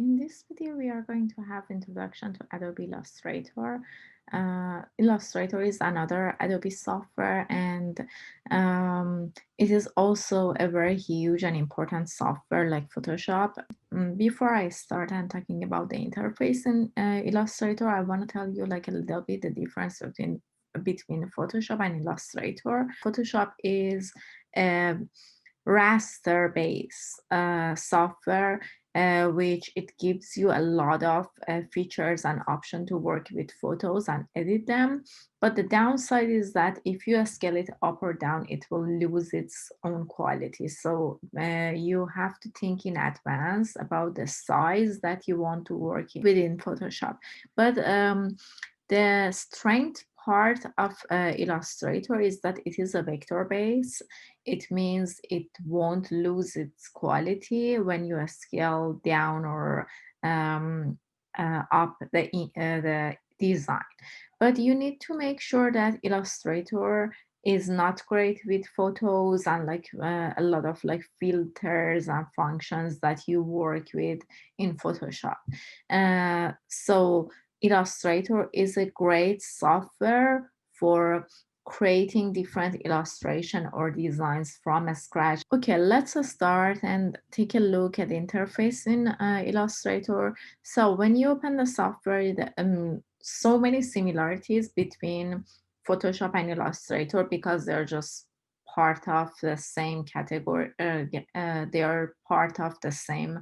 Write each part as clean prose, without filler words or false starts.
In this video, we are going to have introduction to Adobe Illustrator. Illustrator is another Adobe software, and it is also a very huge and important software like Photoshop. Before I start and talking about the interface in Illustrator, I want to tell you like a little bit the difference between Photoshop and Illustrator. Photoshop is a raster-based software, which it gives you a lot of features and option to work with photos and edit them. But the downside is that if you scale it up or down, it will lose its own quality. So you have to think in advance about the size that you want to work within Photoshop. But the strength part of Illustrator is that it is a vector base. It means it won't lose its quality when you scale down or up the design. But you need to make sure that Illustrator is not great with photos and like a lot of like filters and functions that you work with in Photoshop. So Illustrator is a great software for creating different illustration or designs from scratch. Okay, let's start and take a look at the interface in Illustrator. So when you open the software, so many similarities between Photoshop and Illustrator because they're just part of the same category. They are part of the same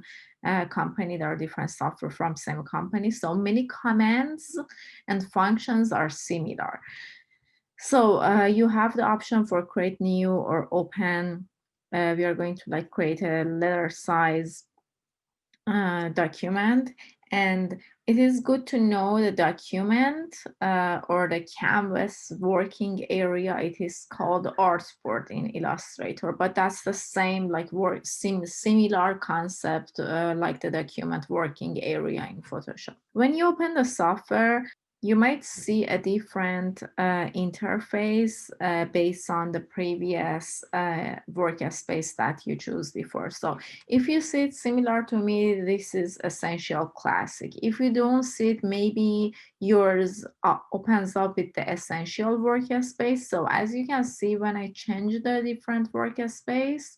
company. There are different software from same company. So many commands and functions are similar. So you have the option for create new or open. We are going to like create a letter size document, and it is good to know the document or the canvas working area. It is called artboard in Illustrator, but that's the same like similar concept like the document working area in Photoshop. When you open the software, you might see a different interface based on the previous workspace that you choose before. So if you see it similar to me, this is Essential Classic. If you don't see it, maybe yours opens up with the Essential workspace. So as you can see, when I change the different workspace,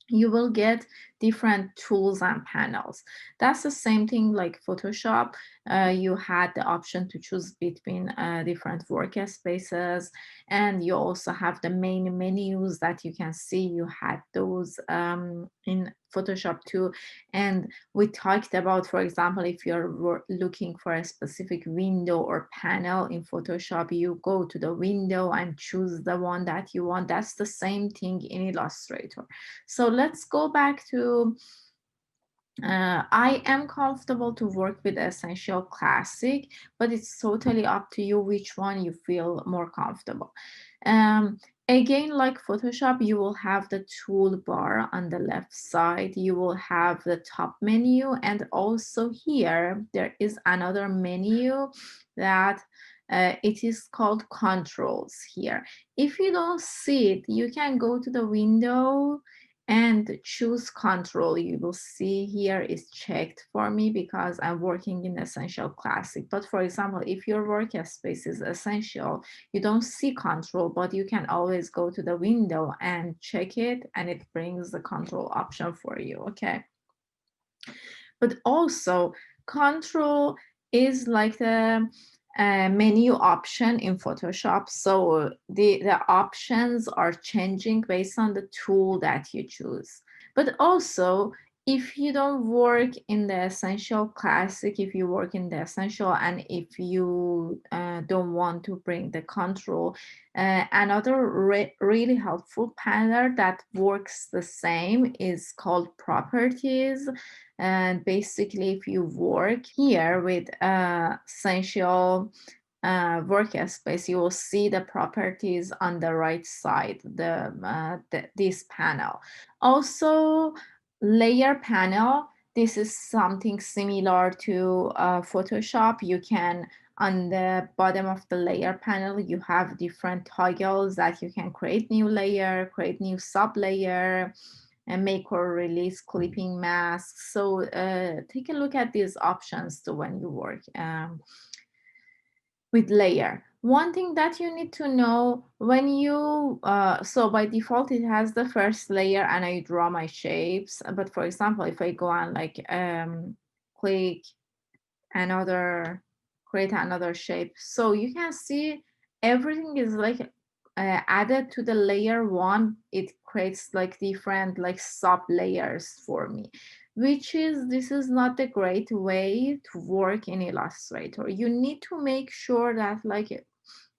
you will get different tools and panels. That's the same thing like Photoshop. You had the option to choose between different workspaces, and you also have the main menus that you can see. You had those in Photoshop too. And we talked about, for example, if you're looking for a specific window or panel in Photoshop, you go to the window and choose the one that you want. That's the same thing in Illustrator. So let's go back to I am comfortable to work with Essential Classic, but it's totally up to you which one you feel more comfortable. Again, like Photoshop, you will have the toolbar on the left side. You will have the top menu, and also here there is another menu that it is called controls here. If you don't see it, you can go to the window and choose control. You will see here is checked for me because I'm working in Essential Classic. But for example, if your workspace is Essential, you don't see control, but you can always go to the window and check it, and it brings the control option for you, okay? But also control is like the menu option in Photoshop. So the options are changing based on the tool that you choose. But also, if you don't work in the Essential Classic, if you work in the Essential, and if you don't want to bring the control, another really helpful panel that works the same is called Properties. And basically, if you work here with Essential workspace, you will see the properties on the right side, this panel. Also, layer panel. This is something similar to Photoshop. You can, on the bottom of the layer panel, you have different toggles that you can create new layer, create new sub layer, and make or release clipping masks. So take a look at these options to when you work with layer. One thing that you need to know when you, so by default it has the first layer and I draw my shapes. But for example, if I go and like click another, create another shape, so you can see everything is like added to the layer one. It creates like different like sub layers for me, which is, this is not a great way to work in Illustrator. You need to make sure that like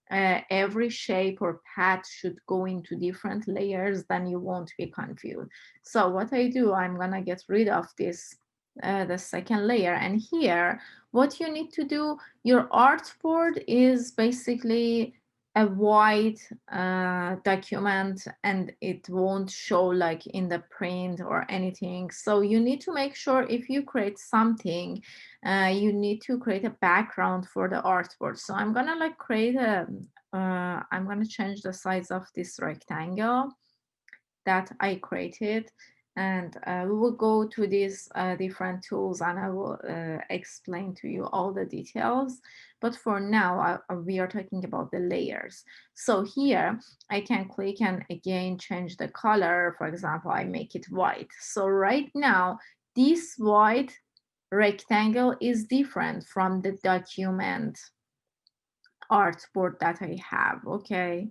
every shape or path should go into different layers, then you won't be confused. So what I do, I'm gonna get rid of this, the second layer. And here, what you need to do, your artboard is basically a white document and it won't show like in the print or anything. So you need to make sure if you create something, you need to create a background for the artboard. So I'm gonna like create a, I'm gonna change the size of this rectangle that I created, and we will go to these different tools and I will explain to you all the details. But for now, we are talking about the layers. So here I can click and again change the color. For example, I make it white. So right now, this white rectangle is different from the document artboard that I have. Okay.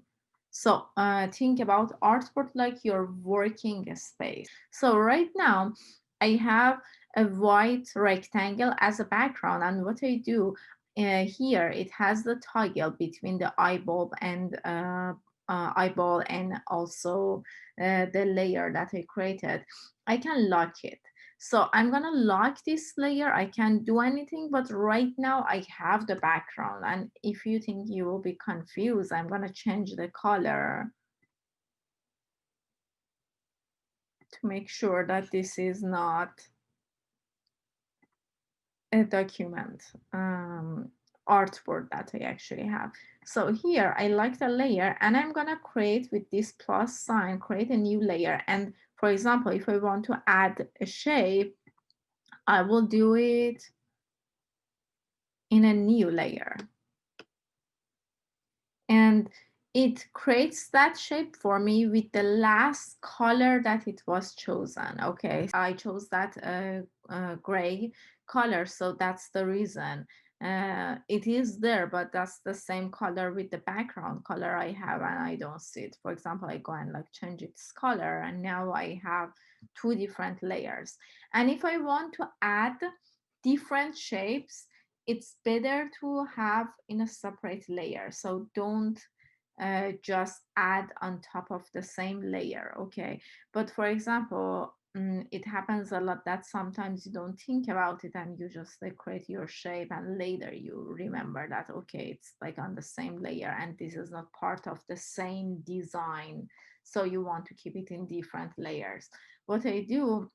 So think about artboard like your working space. So right now I have a white rectangle as a background, and what I do here, it has the toggle between the eyeball and also the layer that I created. I can lock it. So I'm gonna lock this layer. I can't do anything, but right now I have the background. And if you think you will be confused, I'm gonna change the color to make sure that this is not a document artboard that I actually have. So here I like the layer and I'm gonna create with this plus sign, create a new layer. And for example, if I want to add a shape, I will do it in a new layer. And it creates that shape for me with the last color that it was chosen. Okay, I chose that gray color, so that's the reason. It is there, but that's the same color with the background color I have, and I don't see it. For example, I go and like change its color, and now I have two different layers. And if I want to add different shapes, it's better to have in a separate layer. So don't just add on top of the same layer. Okay. But for example, it happens a lot that sometimes you don't think about it and you just like create your shape and later you remember that, okay, it's like on the same layer and this is not part of the same design. So you want to keep it in different layers. What I do,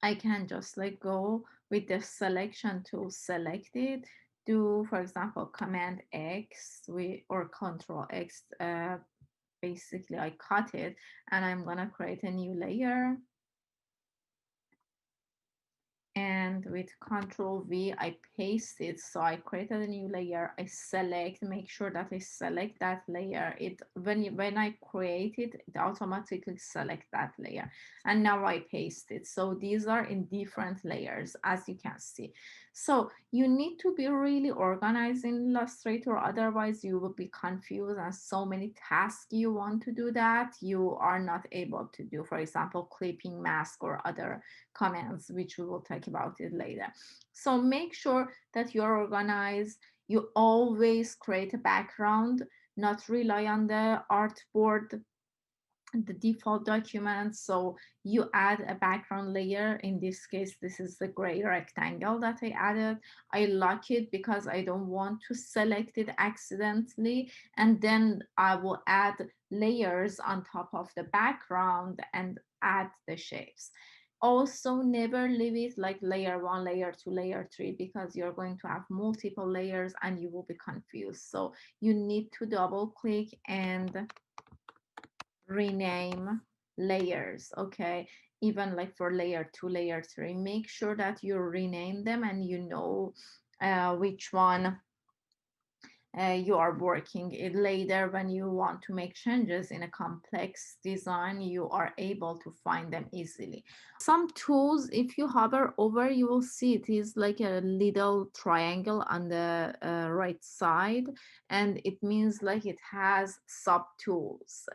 I can just like go with the selection tool, select it, do, for example, Command X or Control X. Basically, I cut it and I'm gonna create a new layer. And with Control V, I paste it. So I created a new layer. I select, make sure that I select that layer. It when I create it, it automatically select that layer. And now I paste it. So these are in different layers, as you can see. So you need to be really organized in Illustrator, otherwise you will be confused and so many tasks you want to do that you are not able to do. For example, clipping mask or other commands, which we will talk about it later. So make sure that you're organized. You always create a background, not rely on the artboard, the default document. So you add a background layer. In this case, this is the gray rectangle that I added. I lock it because I don't want to select it accidentally. And then I will add layers on top of the background and add the shapes. Also, never leave it like layer one, layer two, layer three, because you're going to have multiple layers and you will be confused. So you need to double click and rename layers. Okay. even like for layer 2, layer 3, make sure that you rename them and you know which one you are working it later. When you want to make changes in a complex design, you are able to find them easily. Some tools, if you hover over, you will see it is like a little triangle on the right side, and it means like it has sub tools.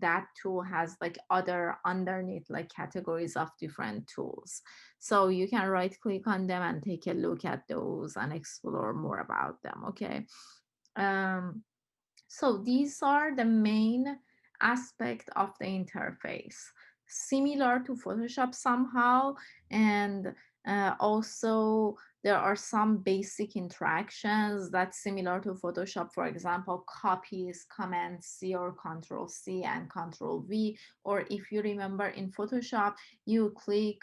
That tool has like other underneath like categories of different tools, so you can right click on them and take a look at those and explore more about them. Okay. um, so these are the main aspect of the interface, similar to Photoshop somehow, and also there are some basic interactions that's similar to Photoshop. For example, copies, Command C or Control C and Control V. Or if you remember in Photoshop, you click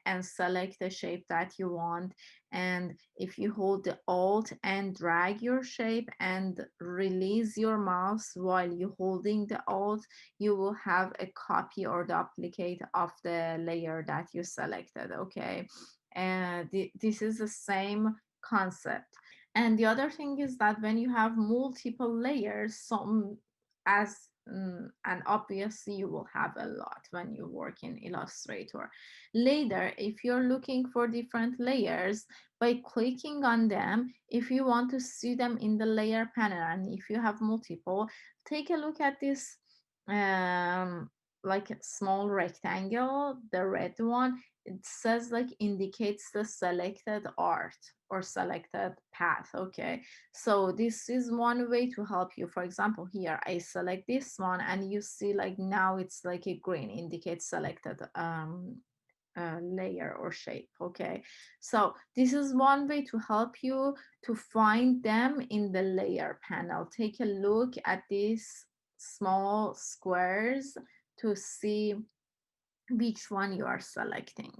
and select the shape that you want, and if you hold the Alt and drag your shape and release your mouse while you holding the Alt, you will have a copy or duplicate of the layer that you selected. Okay, and this is the same concept. And the other thing is that when you have multiple layers, some as and obviously you will have a lot when you work in Illustrator. Later, if you're looking for different layers, by clicking on them, if you want to see them in the layer panel, and if you have multiple, take a look at this like a small rectangle, the red one. It says like indicates the selected art or selected path. Okay, so this is one way to help you. For example, here I select this one and you see like now it's like a green, indicates selected layer or shape. Okay, so this is one way to help you to find them in the layer panel. Take a look at these small squares to see which one you are selecting.